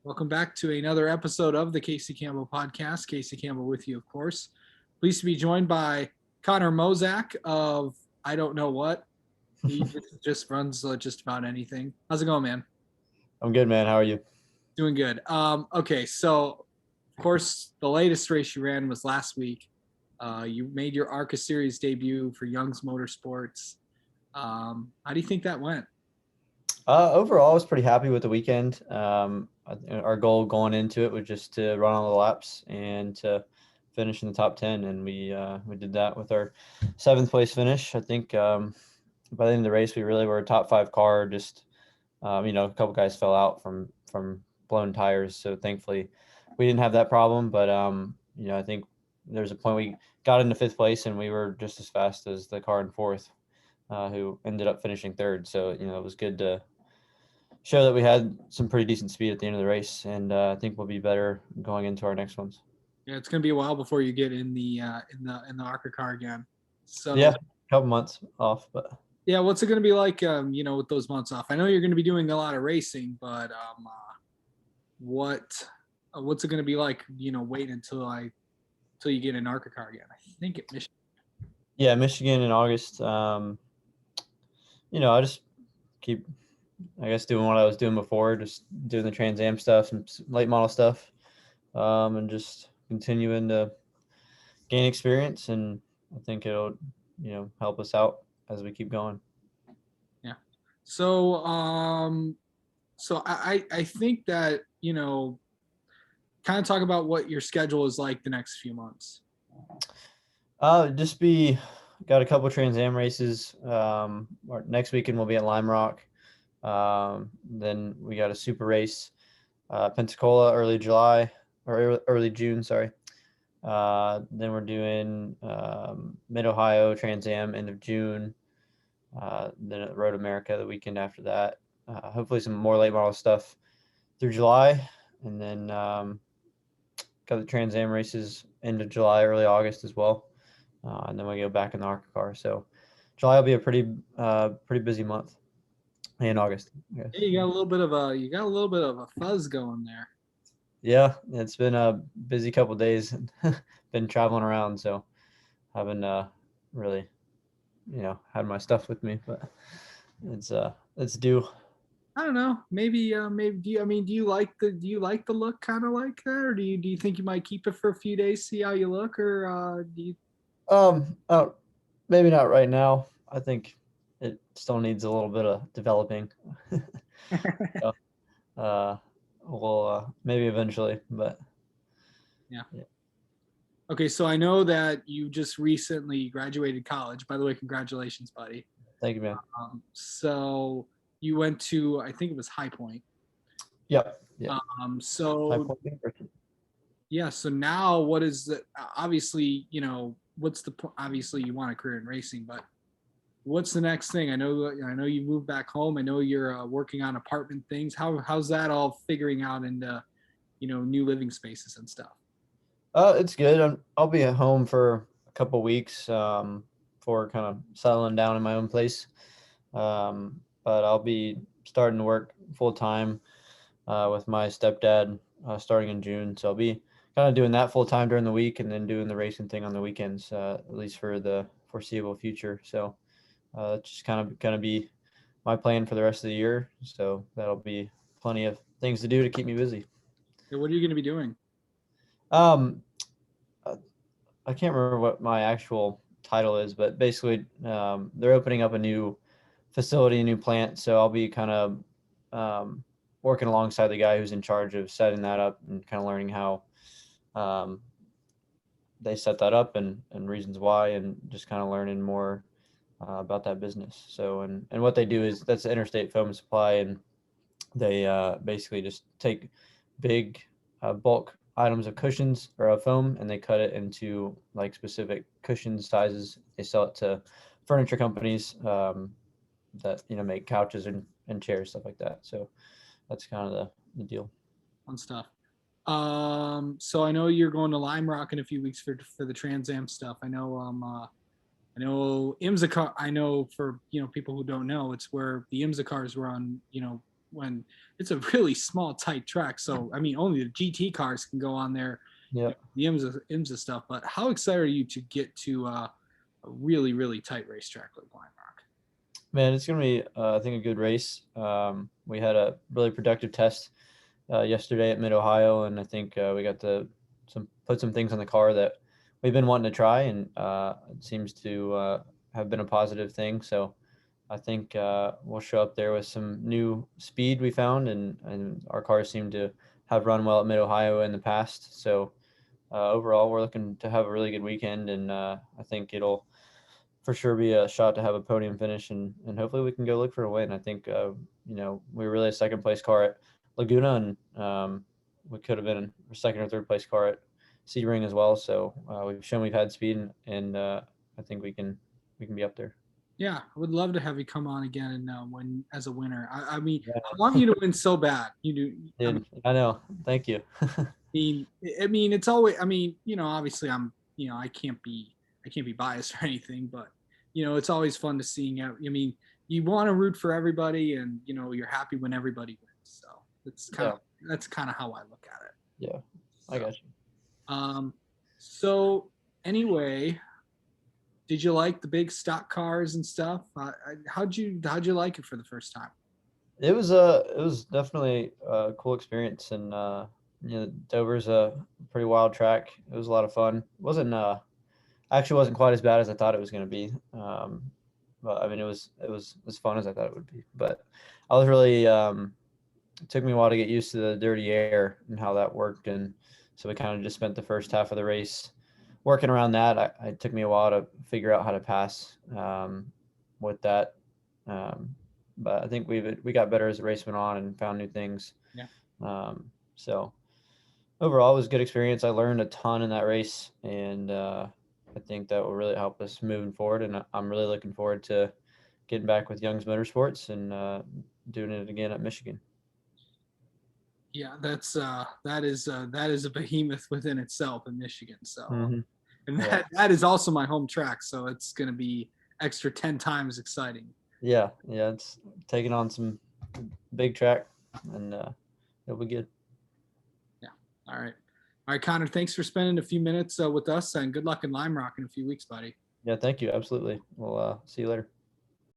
Welcome back to another episode of the Casey Campbell podcast. Casey Campbell with you, of course. Pleased to be joined by Connor Mosack of I don't know what. He just runs just about anything. How's it going, man? I'm good, man. How are you? Doing good. Okay, so of course the latest race you ran was last week. You made your ARCA Series debut for Young's Motorsports. How do you think that went? Overall, I was pretty happy with the weekend. Our goal going into it was just to run all the laps and to finish in the top 10, and we did that with our seventh place finish. I think by the end of the race, we really were a top five car. Just a couple guys fell out from blown tires, so thankfully we didn't have that problem. But I think there's a point we got into fifth place, and we were just as fast as the car in fourth, who ended up finishing third. So it was good to show that we had some pretty decent speed at the end of the race, and I think we'll be better going into our next ones. Yeah, it's gonna be a while before you get in the ARCA car again. Yeah, So a couple months off, but yeah, what's it going to be like, with those months off? I know you're going to be doing a lot of racing, but what's it going to be like, waiting until you get an ARCA car again? I think at Michigan. yeah, Michigan in August. I just keep, I guess, doing what I was doing before, just doing the Trans Am stuff and late model stuff, and just continuing to gain experience. And I think it'll, help us out as we keep going. Yeah. So I think that, kind of talk about what your schedule is like the next few months. Just got a couple Trans Am races. Next weekend we'll be at Lime Rock. Then we got a super race, Pensacola, early July or early June, sorry. Then we're doing Mid Ohio Trans Am end of June. Then at Road America the weekend after that. Hopefully some more late model stuff through July, and then got the Trans Am races end of July, early August as well, and then we go back in the ARCA car. So July will be a pretty busy month. In August. Yeah, you got a little bit of a fuzz going there. Yeah, it's been a busy couple of days. Been traveling around, so haven't really, had my stuff with me, but it's due. I don't know. Maybe do you like the look kind of like that, or do you think you might keep it for a few days, see how you look, or do you? Oh, maybe not right now. I think it still needs a little bit of developing. So, uh, we'll maybe eventually, but Yeah. yeah. Okay, so I know that you just recently graduated college. By the way, congratulations, buddy. Thank you, man. So you went to, I think it was High Point. Yep. Yeah. High So Point University. yeah, so now what is the obviously, what's the obviously you want a career in racing, but what's the next thing? I know you moved back home. I know you're working on apartment things. How's that all figuring out into, new living spaces and stuff? It's good. I'll be at home for a couple weeks for kind of settling down in my own place. But I'll be starting to work full time with my stepdad starting in June. So I'll be kind of doing that full time during the week and then doing the racing thing on the weekends, at least for the foreseeable future. So that's just kind of going to be my plan for the rest of the year. So that'll be plenty of things to do to keep me busy. Yeah, what are you going to be doing? Um, I can't remember what my actual title is, but basically, they're opening up a new facility, a new plant. So I'll be kind of working alongside the guy who's in charge of setting that up and kind of learning how um, they set that up and reasons why, and just kind of learning more about that business. So, and what they do is that's Interstate Foam Supply, and they basically just take big bulk items of cushions or of foam, and they cut it into like specific cushion sizes. They sell it to furniture companies that make couches and chairs, stuff like that. So that's kind of the deal. On stuff. So I know you're going to Lime Rock in a few weeks for the Trans Am stuff. I know IMSA car. I know for people who don't know, it's where the IMSA cars run. when it's a really small, tight track. So I mean, only the GT cars can go on there, Yeah. the IMSA stuff. But how excited are you to get to a really, really tight racetrack like Lime Rock? Man, it's gonna be, I think, a good race. We had a really productive test yesterday at Mid Ohio, and I think we got to put some things on the car that we've been wanting to try, and it seems to have been a positive thing. So I think we'll show up there with some new speed we found, and our cars seem to have run well at Mid Ohio in the past. So overall, we're looking to have a really good weekend, and I think it'll for sure be a shot to have a podium finish, and hopefully we can go look for a win. I think we were really a second place car at Laguna, and we could have been a second or third place car at Sebring as well. So we've shown we've had speed, and I think we can be up there. Yeah, I would love to have you come on again and win as a winner. I mean, Yeah. I want you to win so bad. You do. Dude, I know. Thank you. I mean, it's always. I mean, obviously, I can't be biased or anything, but it's always fun to seeing out. I mean, you want to root for everybody, and you're happy when everybody wins. So that's kind of how I look at it. Yeah, I got you. So anyway, did you like the big stock cars and stuff? How'd you like it for the first time? It was definitely a cool experience, and Dover's a pretty wild track. It was a lot of fun. It wasn't actually wasn't quite as bad as I thought it was going to be. But I mean, it was as fun as I thought it would be. But I was really it took me a while to get used to the dirty air and how that worked, and so we kind of just spent the first half of the race working around that. It took me a while to figure out how to pass with that. But I think we got better as the race went on and found new things. Yeah. So overall, it was a good experience. I learned a ton in that race, and I think that will really help us moving forward. And I'm really looking forward to getting back with Young's Motorsports and doing it again at Michigan. Yeah, that is a behemoth within itself in Michigan. So, Mm-hmm. and Yeah. that is also my home track. So it's going to be extra 10 times exciting. Yeah, it's taking on some big track, and it'll be good. Yeah. All right, Connor. Thanks for spending a few minutes with us, and good luck in Lime Rock in a few weeks, buddy. Yeah, thank you. Absolutely. We'll see you later.